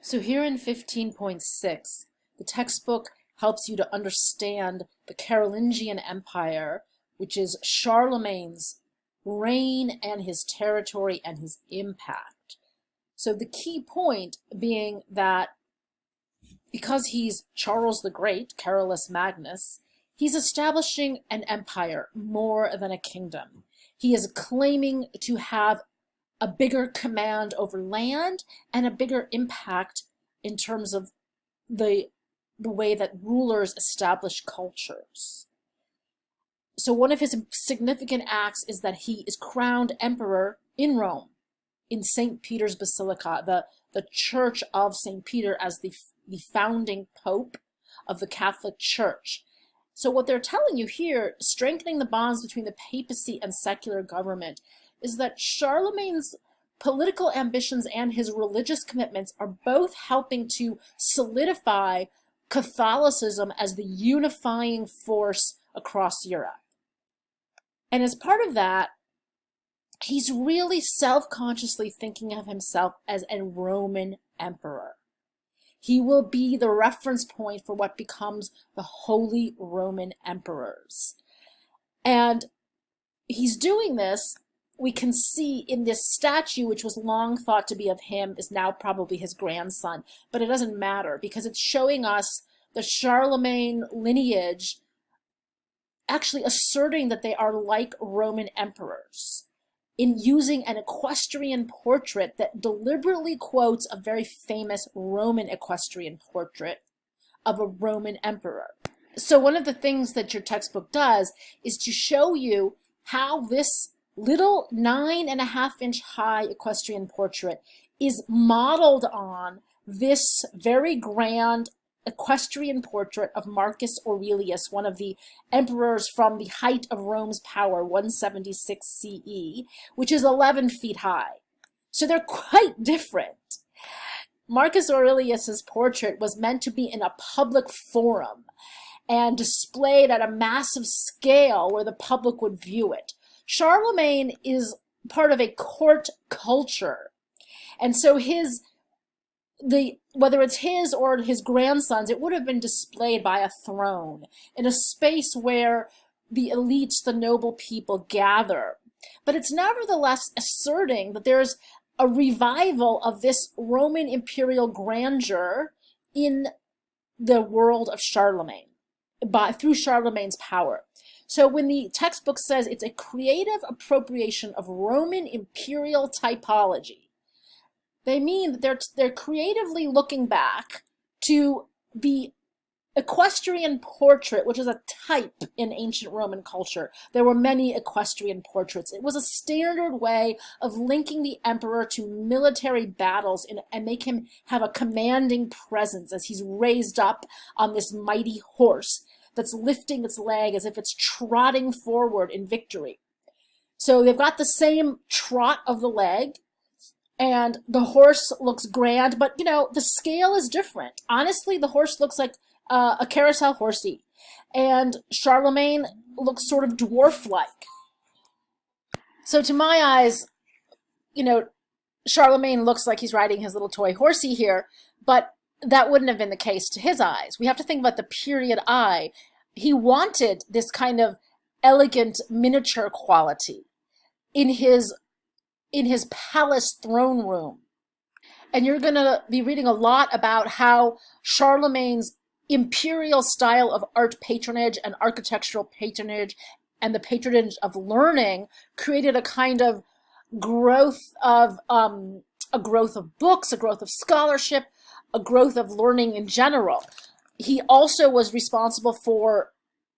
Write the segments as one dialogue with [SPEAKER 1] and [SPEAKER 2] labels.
[SPEAKER 1] So here in 15.6, the textbook helps you to understand the Carolingian Empire, which is Charlemagne's reign and his territory and his impact. So the key point being that because he's Charles the Great, Carolus Magnus, he's establishing an empire more than a kingdom. He is claiming to have a bigger command over land and a bigger impact in terms of the way that rulers establish cultures. So one of his significant acts is that he is crowned emperor in Rome, in St. Peter's Basilica, the Church of St. Peter as the founding pope of the Catholic Church. So what they're telling you here, strengthening the bonds between the papacy and secular government, is that Charlemagne's political ambitions and his religious commitments are both helping to solidify Catholicism as the unifying force across Europe. And as part of that, he's really self-consciously thinking of himself as a Roman emperor. He will be the reference point for what becomes the Holy Roman Emperors. And he's doing this, we can see in this statue, which was long thought to be of him, is now probably his grandson. But it doesn't matter because it's showing us the Charlemagne lineage actually asserting that they are like Roman emperors in using an equestrian portrait that deliberately quotes a very famous Roman equestrian portrait of a Roman emperor. So one of the things that your textbook does is to show you how this little 9.5-inch high equestrian portrait is modeled on this very grand equestrian portrait of Marcus Aurelius, one of the emperors from the height of Rome's power, 176 CE, which is 11 feet high. So they're quite different. Marcus Aurelius's portrait was meant to be in a public forum and displayed at a massive scale where the public would view it. Charlemagne is part of a court culture, and so whether it's his or his grandson's, it would have been displayed by a throne in a space where the elites, the noble people gather. But it's nevertheless asserting that there's a revival of this Roman imperial grandeur in the world of Charlemagne, through Charlemagne's power. So when the textbook says it's a creative appropriation of Roman imperial typology, they mean that they're creatively looking back to the equestrian portrait, which is a type in ancient Roman culture. There were many equestrian portraits. It was a standard way of linking the emperor to military battles and make him have a commanding presence as he's raised up on this mighty horse that's lifting its leg as if it's trotting forward in victory. So they've got the same trot of the leg, and the horse looks grand, but the scale is different. Honestly, the horse looks like a carousel horsey, and Charlemagne looks sort of dwarf-like. So to my eyes, Charlemagne looks like he's riding his little toy horsey here, but that wouldn't have been the case to his eyes. We have to think about the period eye. He wanted this kind of elegant miniature quality in his palace throne room. And you're going to be reading a lot about how Charlemagne's imperial style of art patronage and architectural patronage and the patronage of learning created a kind of growth of books, a growth of scholarship, a growth of learning in general. He also was responsible for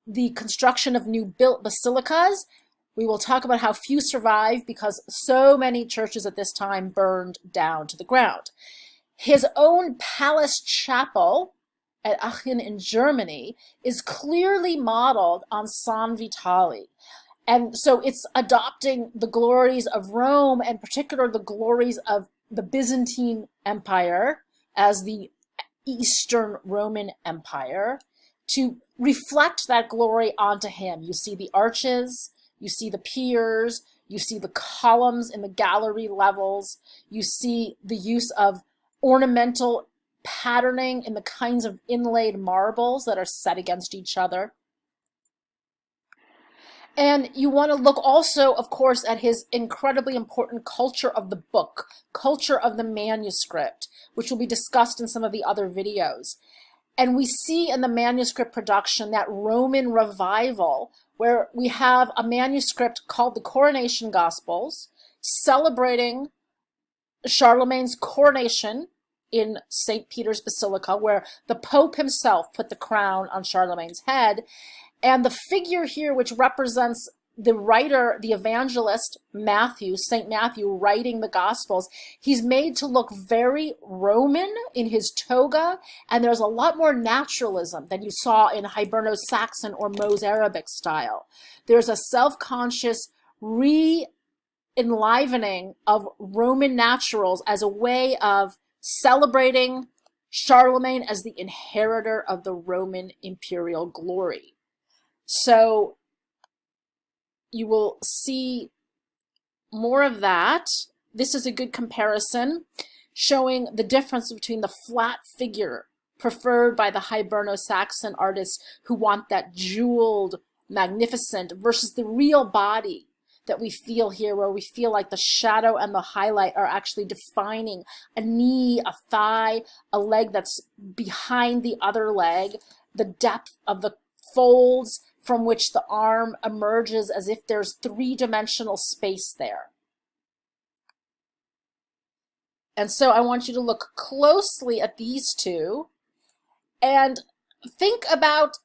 [SPEAKER 1] the construction of new built basilicas. We will talk about how few survive because so many churches at this time burned down to the ground. His own palace chapel at Aachen in Germany is clearly modeled on San Vitale. And so it's adopting the glories of Rome, and in particular the glories of the Byzantine Empire as the Eastern Roman Empire, to reflect that glory onto him. You see the arches, you see the piers, you see the columns in the gallery levels, you see the use of ornamental patterning in the kinds of inlaid marbles that are set against each other. And you want to look also, of course, at his incredibly important culture of the book, culture of the manuscript, which will be discussed in some of the other videos. And we see in the manuscript production that Roman revival, where we have a manuscript called the Coronation Gospels, celebrating Charlemagne's coronation in St. Peter's Basilica, where the Pope himself put the crown on Charlemagne's head. And the figure here, which represents the writer, the evangelist, Matthew, St. Matthew, writing the Gospels, he's made to look very Roman in his toga, and there's a lot more naturalism than you saw in Hiberno-Saxon or Mosarabic style. There's a self-conscious re-enlivening of Roman naturals as a way of celebrating Charlemagne as the inheritor of the Roman imperial glory. So you will see more of that. This is a good comparison showing the difference between the flat figure preferred by the Hiberno-Saxon artists who want that jeweled, magnificent, versus the real body that we feel here, where we feel like the shadow and the highlight are actually defining a knee, a thigh, a leg that's behind the other leg, the depth of the folds from which the arm emerges as if there's three-dimensional space there. And so I want you to look closely at these two and think about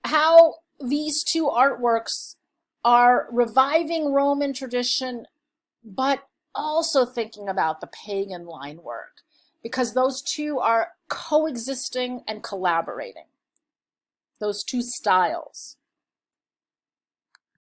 [SPEAKER 1] how these two artworks are reviving Roman tradition, but also thinking about the pagan line work, because those two are coexisting and collaborating, those two styles.